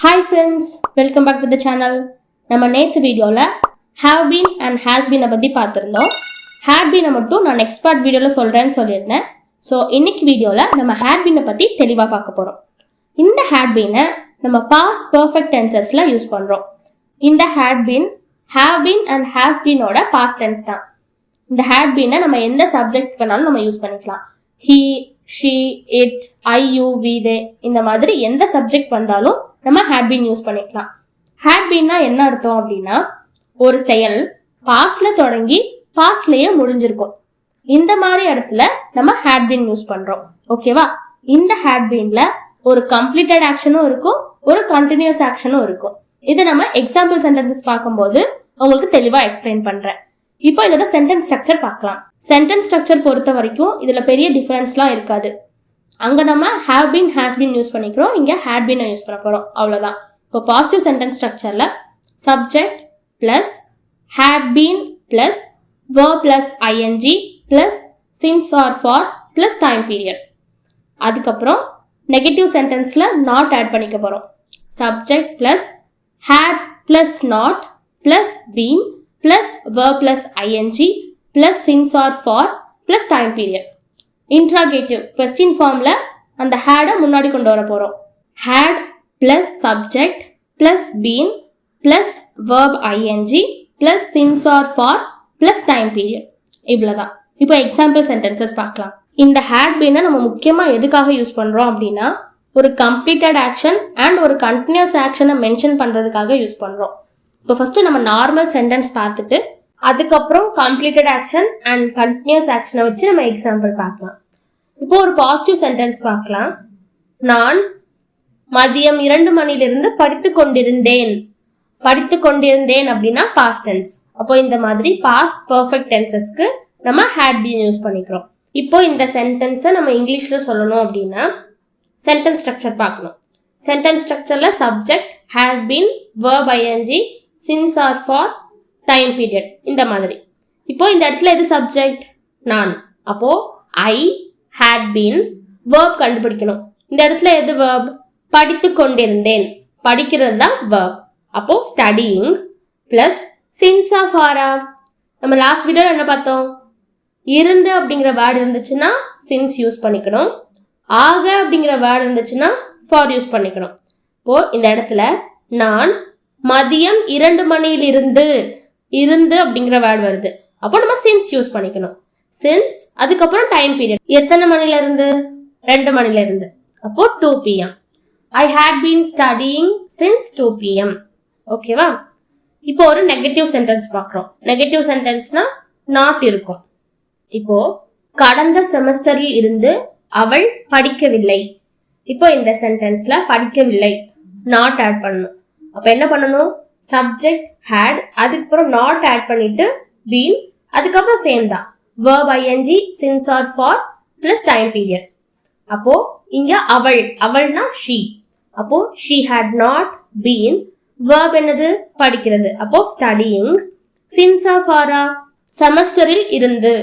Hi friends, welcome back to the channel. நம்ம நேத்து வீடியோல have been and has been பத்தி பார்த்திருந்தோம். had been மட்டும் நான் next part வீடியோல சொல்றேன்னு சொல்லியிருந்தேன். ஸோ இன்னைக்கு வீடியோல நம்ம had been பத்தி தெளிவா பார்க்க போறோம். இந்த had been நம்ம past perfect tensesல யூஸ் பண்றோம். இந்த had been, have been and has been ஓட past tense தான். இந்த had been நம்ம எந்த சப்ஜெக்ட் வேணாலும் நம்ம யூஸ் பண்ணிக்கலாம். he, she, it, I, you, we, they இந்த மாதிரி எந்த சப்ஜெக்ட் வந்தாலும் நம்ம had been யூஸ் பண்ணிக்கலாம். had beenனா என்ன அர்த்தம் அப்படின்னா ஒரு செயல் பாஸ்ட்ல தொடங்கி பாஸ்ட்லயே முடிஞ்சிருக்கும். இந்த மாதிரி இடத்துல நம்ம had been யூஸ் பண்றோம். ஓகேவா? இந்த had beenல ஒரு கம்ப்ளீட்டட் ஆக்ஷனும் இருக்கும், ஒரு கண்டினியூஸ் ஆக்ஷனும் இருக்கும். இது நம்ம எக்ஸாம்பிள் சென்டென்சஸ் பார்க்கும்போது உங்களுக்கு தெளிவா எக்ஸ்பிளைன் பண்றேன். இப்போ இதோட சென்டென்ஸ் ஸ்ட்ரக்சர் பார்க்கலாம். சென்டென்ஸ் ஸ்ட்ரக்சர் பொறுத்த வரைக்கும் இதுல பெரிய டிஃபரன்ஸ்லாம் இருக்காது. அங்க நம்ம have been, has been use பண்ணிக்கிறோம், இங்க had been யூஸ் பண்ண போறோம், அவ்வளவுதான். இப்போ பாசிட்டிவ் சென்டென்ஸ் ஸ்ட்ரக்சர்ல subject plus had been plus verb plus ing plus since or for plus time period. அதுக்கப்புறம் நெகட்டிவ் சென்டென்ஸ்ல not ஆட் பண்ணிக்க போறோம். Subject plus had plus not plus been plus verb plus ing plus since or for plus time period. Interrogative question ஃபார்ம்ல அந்த had முன்னாடி கொண்டு வர போறோம். had plus subject plus been plus verb ing plus since or for plus time period. இவ்வளவுதான். இப்போ example sentences பார்க்கலாம். இந்த had been நம்ம முக்கியமா எதுக்காக யூஸ் பண்றோம் அப்படின்னா ஒரு கம்ப்ளீட்டட் ஆக்ஷன் அண்ட் ஒரு கண்டினியூஸ் ஆக்ஷனை மென்ஷன் பண்றதுக்காக யூஸ் பண்றோம். இப்போ ஃபர்ஸ்ட் நம்ம நார்மல் சென்டென்ஸ் பார்த்துட்டு அதுக்கப்புறம் கம்ப்ளீட்டட் ஆக்ஷன் அண்ட் கண்டினியூஸ் ஆக்ஷனை வச்சு நம்ம எக்ஸாம்பிள் பார்க்கலாம். இப்போ ஒரு பாசிட்டிவ் சென்டென்ஸ் பார்க்கலாம். நான் மதியம் 2 மணிலிருந்து படித்துக் கொண்டிருந்தேன். படித்துக் கொண்டிருந்தேன் அப்படின்னா பாஸ்ட் டென்ஸ். அப்போ இந்த மாதிரி பாஸ்ட் பெர்ஃபெக்ட் டென்சஸ்க்கு நம்ம had been யூஸ் பண்ணிக்கிறோம். இப்போ இந்த சென்டென்ஸை நம்ம இங்கிலீஷ்ல சொல்லணும் அப்படின்னா சென்டென்ஸ் ஸ்ட்ரக்சர் பார்க்கணும். சென்டென்ஸ் ஸ்ட்ரக்சர்ல subject, had been, verb ing, since or for, time period இந்த மாதிரி. இப்போ இந்த இடத்துல எது சப்ஜெக்ட்? நான். அப்போ I had been, verb கண்டுபிடிக்கணும். இந்த இடத்துல எது verb? படித்து கொண்டிருந்தேன். படிக்கிறது தான் verb. அப்போ studying plus since or for. நம்ம லாஸ்ட் வீடியோல என்ன பார்த்தோம்? இருந்து அப்படிங்கிற வேர்டு இருந்துச்சுன்னா since யூஸ் பண்ணிக்கணும். ஆக அப்படிங்கிற வேர்டு இருந்துச்சுன்னா for யூஸ் பண்ணிக்கணும். இப்போ இந்த இடத்துல நான் மதியம் 2 மணியிலிருந்து இருந்து அப்படிங்கிற வேர்டு வருது. அப்போ நம்ம since யூஸ் பண்ணிக்கணும். since அதுக்கப்புறம் டைம் பீரியட். எத்தனை மணில இருந்து? 2 மணில இருந்து. அப்போ 2 PM. I had been studying since 2 PM. ஓகேவா? இப்போ ஒரு நெகட்டிவ் சென்டென்ஸ் பார்க்கிறோம். நெகட்டிவ் சென்டென்ஸ்னா not இருக்கும். இப்போ கடந்த செமஸ்டரில் இருந்து அவள் படிக்கவில்லை. இப்போ இந்த சென்டென்ஸ்ல படிக்கவில்லை not ஆட் பண்ணணும். அப்ப என்ன பண்ணணும்? சப்ஜெக்ட் had, அதுக்கப்புறம் not ஆட் பண்ணிட்டு been, அதுக்கப்புறம் சேம் தான் verb ing, since or for plus time period. அப்போ இங்க அவள், அவள்னா she. அப்போ she had not been, verb என்னது? படிக்கிறது. அப்போ studying, since or for செமஸ்டரில் இருந்து,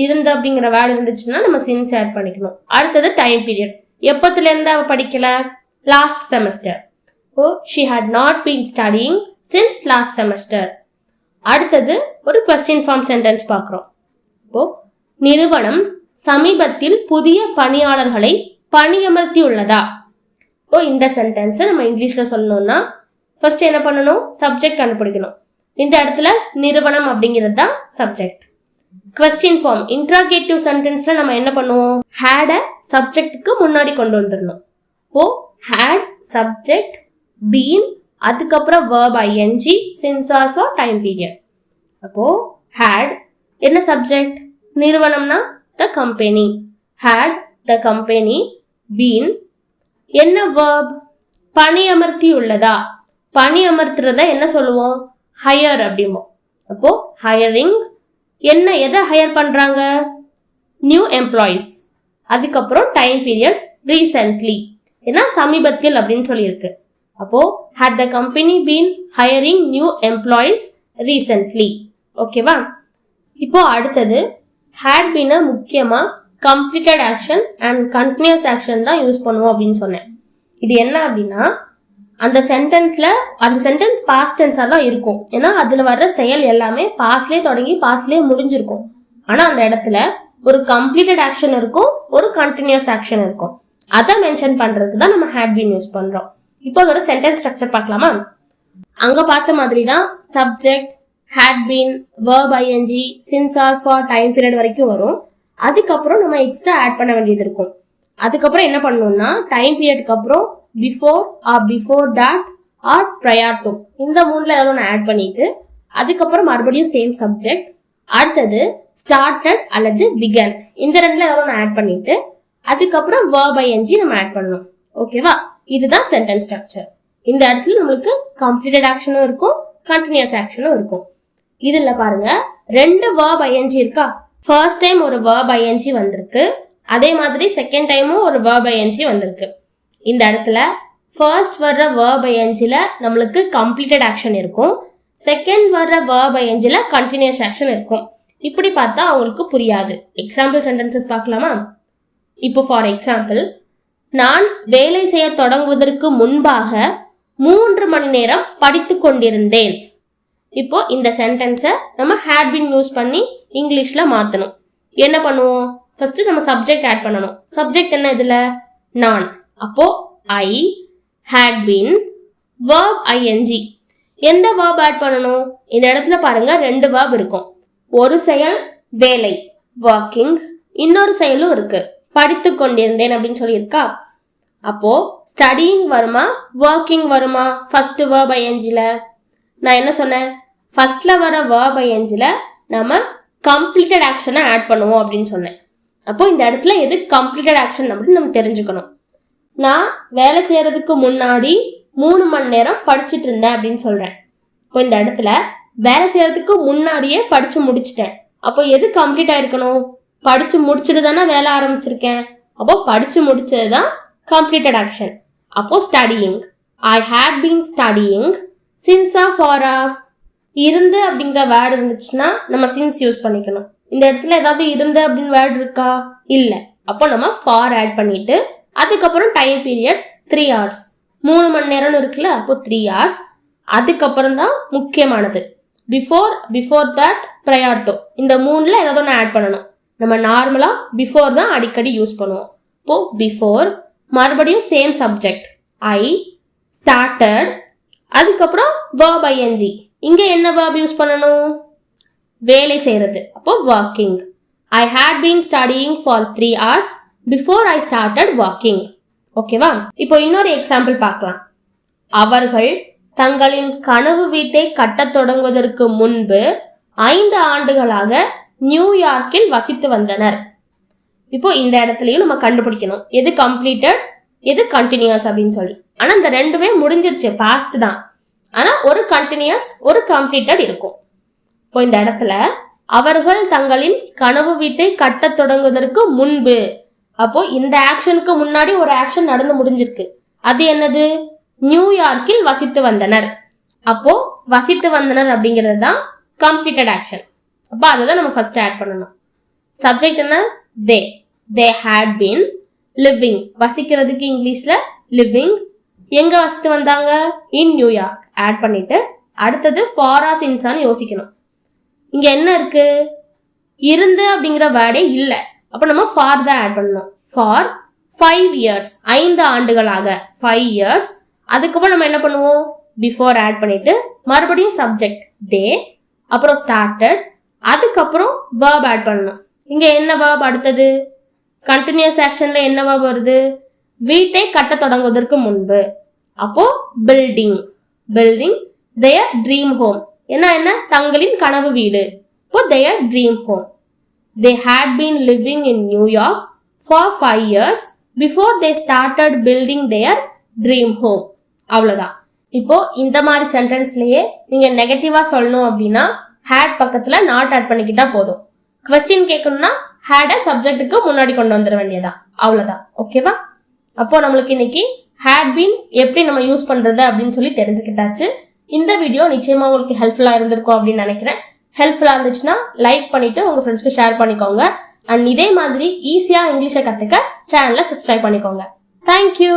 இருந்து அப்படிங்கிற வேர்டு இருந்துச்சுன்னா நம்ம since ஆட் பண்ணிக்கணும். அடுத்தது டைம் பீரியட். எப்பத்துல இருந்து அவ படிக்கல? Last semester. Oh she had not been studying since last semester. அடுத்தது ஒரு question form sentence பார்க்கிறோம். இப்போ நிறுவனம் சமீபத்தில் புதிய பணியாளர்களை பணியமர்த்தி உள்ளதா? இப்போ இந்த சென்டென்ஸ் நம்ம இங்கிலீஷ்ல சொல்லணும்னா ஃபர்ஸ்ட் என்ன பண்ணணும்? சப்ஜெக்ட் கண்டுபிடிக்கணும். இந்த இடத்துல நிறுவனம் அப்படிங்கிறது தான் சப்ஜெக்ட். question form இன்ட்ராகேட்டிவ் சென்டென்ஸ்ல நம்ம என்ன பண்ணுவோம்? had சப்ஜெக்ட்டுக்கு முன்னாடி கொண்டு வந்துடணும். இப்போ had சப்ஜெக்ட், been, அதுக்கப்புறம் verb ing, since or for time period. அப்போ had என்ன subject? நிறுவனம்னா the company. had the company been என்ன verb? பணி அமர்த்தி உள்ளதா? பணி அமர்த்துறத என்ன சொல்லுவோம்? hire அப்படிம்போம். அப்போ hiring என்ன, எதை ஹையர் பண்றாங்க? New employees. அதுக்கப்புறம் டைம் பீரியட் ரீசென்ட்லி, ஏன்னா சமீபத்தில் அப்படின்னு சொல்லியிருக்கு. அப்போ had the company been hiring new employees recently. ஓகேவா? இப்போ அடுத்தது had been முக்கியமா completed action and continuous action தான் யூஸ் பண்ணுவோம் அப்படின்னு சொன்னேன். இது என்ன அப்படின்னா அந்த சென்டென்ஸ் பாஸ்ட் டென்ஸா தான் இருக்கும். ஏன்னா அதுல வர்ற செயல் எல்லாமே பாஸ்ட்லயே தொடங்கி பாஸ்ட்லயே முடிஞ்சிருக்கும். ஆனா அந்த இடத்துல ஒரு கம்ப்ளீட்டட் ஆக்ஷன் இருக்கும், ஒரு கண்டினியூஸ் ஆக்ஷன் இருக்கும். அதை மென்ஷன் பண்றதுக்கு தான் நம்ம had been யூஸ் பண்றோம். இப்போ அதோட சென்டென்ஸ் ஸ்ட்ரக்சர் பார்க்கலாமா? அங்க பார்த்த மாதிரி தான் subject, had been, verb ing, since or for time period வரைக்கும் வரும். அதுக்கப்புறம் நம்ம எக்ஸ்ட்ரா ஆட் பண்ண வேண்டியது இருக்கும். அதுக்கப்புறம் என்ன பண்ணணும்னா டைம் பீரியட்க்கு அப்புறம் before or before that R prior to இந்த மூணுல ஏதாவது ஒன்று ஆட் பண்ணிட்டு அதுக்கப்புறம் மறுபடியும் சேம் சப்ஜெக்ட், அடுத்தது ஸ்டார்டட் அல்லது பிகன் இந்த ரெண்டுல ஏதாவது ஒன்று ஆட் பண்ணிட்டு அதுக்கப்புறம் verb ing நம்ம ஆட் பண்ணணும். ஓகேவா? இதுதான் சென்டென்ஸ் ஸ்ட்ரக்சர். இந்த இடத்துல நம்மளுக்கு கம்ப்ளீட்டட் ஆக்ஷனும் இருக்கும், கண்டினியூஸ் ஆக்ஷனும் இருக்கும். இதுல பாருங்க 2 verb ing இருக்கா? ஃபர்ஸ்ட் டைம் ஒரு verb ing வந்திருக்கு, அதே மாதிரி செகண்ட் டைமும் ஒரு verb ing வந்திருக்கு. இந்த இடத்துல ஃபர்ஸ்ட் வர்ற verb ingல நம்மளுக்கு கம்ப்ளீட்டட் ஆக்ஷன் இருக்கும், செகண்ட் வர்ற verb ingல கண்டினியூஸ் ஆக்ஷன் இருக்கும். இப்படி பார்த்தா அவங்களுக்கு புரியாது. எக்ஸாம்பிள் சென்டென்சஸ் பார்க்கலாமா? இப்போ ஃபார் எக்ஸாம்பிள், நான் வேலை செய்ய தொடங்குவதற்கு முன்பாக 3 மணி நேரம் படித்து கொண்டிருந்தேன். இப்போ இந்த சென்டென்ஸை நம்ம had been யூஸ் பண்ணி இங்கிலீஷ்ல மாத்தணும். என்ன பண்ணுவோம்? ஃபர்ஸ்ட் நம்ம சப்ஜெக்ட் ஆட் பண்ணணும். சப்ஜெக்ட் என்ன இதுல? நான். அப்போ I had been, verb ing. எந்த verb ஆட் பண்ணணும்? இந்த இடத்துல பாருங்க 2 verb இருக்கும். ஒரு செயல் வேலை working, இன்னொரு செயலும் இருக்கு படித்து கொண்டிருந்தேன் அப்படின்னு சொல்லியிருக்கா. அப்போ ஸ்டடிங் வருமா ஒர்க்கிங் வருமா? ஃபர்ஸ்ட் verb ingல நான் என்ன சொன்னேன்? ஃபர்ஸ்ட்ல வர verb ingல நம்ம கம்ப்ளீட்டட் ஆக்ஷனை ஆட் பண்ணுவோம் அப்படின்னு சொன்னேன். அப்போ இந்த இடத்துல எது கம்ப்ளீட்டட் ஆக்ஷன் அப்படின்னு நம்ம தெரிஞ்சுக்கணும். நான் வேலை செய்யறதுக்கு முன்னாடி 3 மணி நேரம் படிச்சுட்டு இருந்தேன் அப்படின்னு சொல்றேன். இப்போ இந்த இடத்துல வேலை செய்யறதுக்கு முன்னாடியே படிச்சு முடிச்சிட்டேன். அப்போ எது கம்ப்ளீட் ஆயிருக்கணும்? படிச்சு முடிச்சுட்டு தானே வேலை ஆரம்பிச்சிருக்கேன். அப்போ படிச்சு முடிச்சதுதான் கம்ப்ளீட்டட் ஆக்ஷன். அப்போ studying, I had been studying since ஃபாரா. இருந்து அப்படிங்கிற வேர்டு இருந்துச்சுன்னா நம்ம சின்ஸ் யூஸ் பண்ணிக்கணும். இந்த இடத்துல ஏதாவது இருந்து அப்படின்னு வேர்டு இருக்கா? இல்ல. அப்போ நம்ம ஃபார் ஆட் பண்ணிட்டு அதுக்கப்புறம் டைம் பீரியட் 3 hours, 3 மணி நேரம்னு இருக்குல்ல, அப்போ 3 hours. அதுக்கப்புறம் தான் முக்கியமானது பிஃபோர் தட் ப்ரையர் டு இந்த மூணுல ஏதாவது ஒன்று ஆட் பண்ணணும். நம்ம நார்மலா பிஃபோர் தான் அடிக்கடி யூஸ் பண்ணுவோம். இப்போ பிஃபோர், மறுபடியும் சேம் சப்ஜெக்ட் ஐ, ஸ்டார்டட், அதுக்கப்புறம் verb ing. இங்க என்ன verb யூஸ் பண்ணணும்? வேலை செய்யறது. அப்போ working. I had been studying for 3 hours before I started working. ஓகேவா? இப்போ இன்னொரு எக்ஸாம்பிள் பார்க்கலாம். அவர்கள் தங்களின் கனவு வீட்டை கட்டத் தொடங்குவதற்கு முன்பு 5 ஆண்டுகளாக நியூயார்க்கில் வசித்து வந்தனர். இப்போ இந்த இடத்துலயும் நம்ம கண்டுபிடிக்கணும் எது கம்ப்ளீட்டட் எது கண்டினியூஸ் அப்படின்னு சொல்லி. ஆனா இந்த ரெண்டுமே முடிஞ்சிருச்சு, பாஸ்ட் தான். ஆனா ஒரு கண்டினியூஸ் ஒரு கம்ப்ளீட்டட் இருக்கும். இப்போ இந்த இடத்துல அவர்கள் தங்களின் கனவு வீட்டை கட்டத் தொடங்குவதற்கு முன்பு, அப்போ இந்த ஆக்ஷனுக்கு முன்னாடி ஒரு ஆக்ஷன் நடந்து முடிஞ்சிருக்கு. அது என்னது? நியூயார்க்கில் வசித்து வந்தனர். அப்போ வசித்து வந்தனர் அப்படிங்கிறது தான் கம்ப்ளீட்டட் ஆக்ஷன். அப்போ அதை தான் நம்ம ஃபர்ஸ்ட் ஆட் பண்ணணும். சப்ஜெக்ட் என்ன? They had been living. வசிக்கிறதுக்கு இங்கிலீஷ்ல லிவிங். எங்க வசித்து வந்தாங்க? இன் நியூயார்க். ஆட் பண்ணிட்டு அடுத்தது ஃபாரா சின்ஸான்னு யோசிக்கணும். இங்க என்ன இருக்கு? இருந்து அப்படிங்கிற வேர்டே இல்ல. அப்ப நம்ம ஃபார் தான் ஆட் பண்ணணும். ஃபார் 5 years, 5 ஆண்டுகளாக 5 years. அதுக்கப்புறம் நம்ம என்ன பண்ணுவோம்? பிஃபோர் ஆட் பண்ணிட்டு மறுபடியும் சப்ஜெக்ட் டே, அப்புறம் ஸ்டார்டட், அதுக்கப்புறம் verb ஆட் பண்ணணும். இங்க என்ன verb அடுத்தது? கண்டினியூஸ் ஆக்ஷன்ல என்ன verb வருது? வீட்டை கட்ட தொடங்குவதற்கு முன்பு. அப்போ பில்டிங் their dream home. என்ன தங்களின் கனவு வீடு. இப்போ their dream home. They had been living in New York for 5 years before they started building their dream home. அவ்வளவுதான். இப்போ இந்த மாதிரி சென்டென்ஸ்லயே நீங்க நெகட்டிவா சொல்லணும் அப்படின்னா had பக்கத்துல not ஆட் பண்ணிக்கிட்டா போதும். கொஸ்டின் கேட்கணும்னா had சப்ஜெக்ட்டுக்கு முன்னாடி கொண்டு வந்துட வேண்டியதான். அவ்வளவுதான். ஓகேவா? அப்போ நம்மளுக்கு இன்னைக்கு had been எப்படி நம்ம யூஸ் பண்றது அப்படின்னு சொல்லி தெரிஞ்சுக்கிட்டாச்சு. இந்த வீடியோ நிச்சயமா உங்களுக்கு ஹெல்ப்ஃபுல்லா இருந்திருக்கும் அப்படின்னு நினைக்கிறேன். ஹெல்ப்ஃபுல்லா இருந்துச்சுன்னா லைக் பண்ணிட்டு உங்க ஃப்ரெண்ட்ஸ்க்கு ஷேர் பண்ணிக்கோங்க. அண்ட் இதே மாதிரி ஈஸியா இங்கிலீஷை கத்துக்க சேனலை சப்ஸ்கிரைப் பண்ணிக்கோங்க. தேங்க்யூ.